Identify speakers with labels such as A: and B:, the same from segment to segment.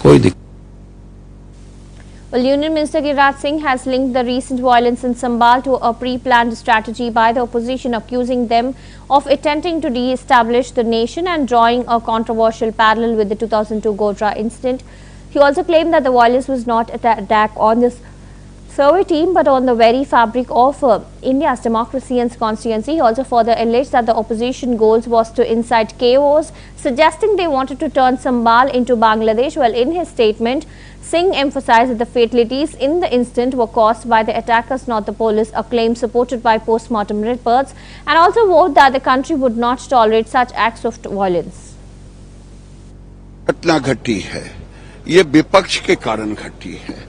A: कोई दिक्कत।
B: Well, Union Minister Giriraj Singh has linked the recent violence in Sambal to a pre-planned strategy by the opposition, accusing them of attempting to de-establish the nation and drawing a controversial parallel with the 2002 Godhra incident. He also claimed that the violence was not an attack on this survey team but on the very fabric of India's democracy and constituency. He also further alleged that the opposition goals was to incite chaos, suggesting they wanted to turn Sambal into Bangladesh. Well, in his statement, Singh emphasized that the fatalities in the incident were caused by the attackers, not the police, a claim supported by post-mortem reports, and also vowed that the country would not tolerate such acts of violence.
C: घटना घटी है, ये विपक्ष के कारण घटी है।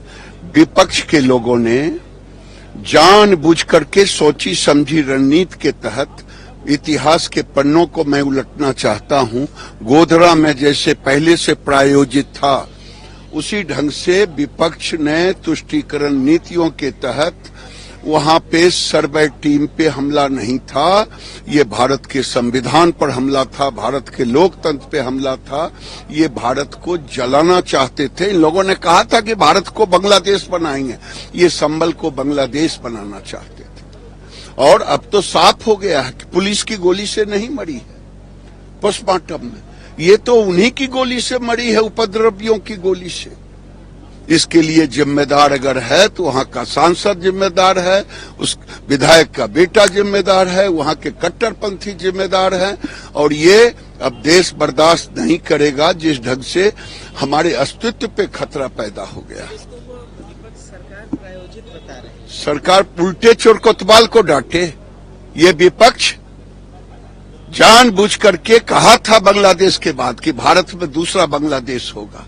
C: विपक्ष के लोगों ने जानबूझ करके सोची समझी रणनीति के तहत इतिहास के पन्नों को मैं उलटना चाहता हूं। गोधरा में जैसे पहले से प्रायोजित था, उसी ढंग से विपक्ष ने तुष्टीकरण नीतियों के तहत वहां पे सर्वे टीम पे हमला नहीं था, ये भारत के संविधान पर हमला था, भारत के लोकतंत्र पे हमला था। ये भारत को जलाना चाहते थे। इन लोगों ने कहा था कि भारत को बांग्लादेश बनाएंगे, ये संबल को बांग्लादेश बनाना चाहते थे। और अब तो साफ हो गया है कि पुलिस की गोली से नहीं मरी है पोस्टमार्टम में, ये तो उन्हीं की गोली से मरी है, उपद्रवियों की गोली से। इसके लिए जिम्मेदार अगर है तो वहां का सांसद जिम्मेदार है, उस विधायक का बेटा जिम्मेदार है, वहां के कट्टरपंथी जिम्मेदार हैं। और ये अब देश बर्दाश्त नहीं करेगा जिस ढंग से हमारे अस्तित्व पे खतरा पैदा हो गया। सरकार उल्टे चोर कोतवाल को डांटे। ये विपक्ष जानबूझ करके कहा था बांग्लादेश के बाद कि भारत में दूसरा बांग्लादेश होगा।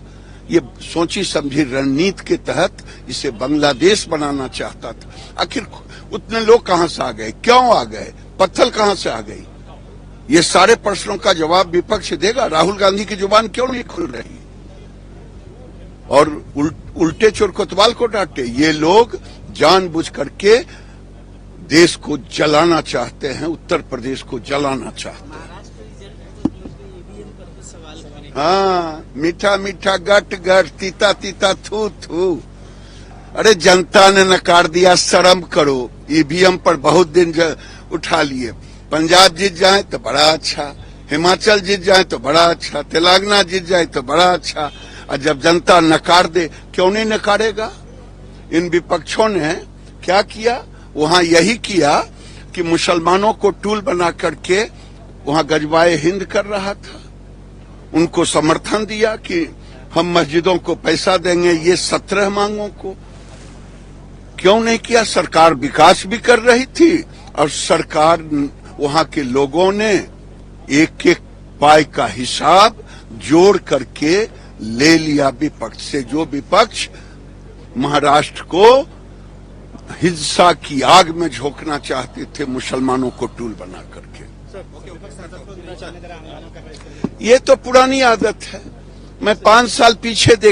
C: ये सोची समझी रणनीति के तहत इसे बांग्लादेश बनाना चाहता था। आखिर उतने लोग कहां से आ गए, क्यों आ गए, पत्थर कहां से आ गई? ये सारे प्रश्नों का जवाब विपक्ष देगा। राहुल गांधी की जुबान क्यों नहीं खुल रही? और उल्टे चोर कोतवाल को डांटे। ये लोग जानबूझ करके देश को जलाना चाहते हैं, उत्तर प्रदेश को जलाना चाहते हैं। हाँ, मीठा मीठा गट गट, तीता तीता थू थू। अरे जनता ने नकार दिया, शर्म करो। ईवीएम पर बहुत दिन उठा लिए। पंजाब जीत जाए तो बड़ा अच्छा, हिमाचल जीत जाए तो बड़ा अच्छा, तेलंगाना जीत जाए तो बड़ा अच्छा। और जब जनता नकार दे, क्यों नहीं नकारेगा? इन विपक्षों ने क्या किया? वहां यही किया कि मुसलमानों को टूल बना करके वहां गजवाए हिंद कर रहा था। उनको समर्थन दिया कि हम मस्जिदों को पैसा देंगे, ये 17 मांगों को क्यों नहीं किया? सरकार विकास भी कर रही थी और सरकार वहां के लोगों ने एक एक पाई का हिसाब जोड़ करके ले लिया विपक्ष से। जो विपक्ष महाराष्ट्र को हिंसा की आग में झोंकना चाहते थे मुसलमानों को टूल बना करके। ये तो पुरानी आदत है। मैं 5 साल पीछे देख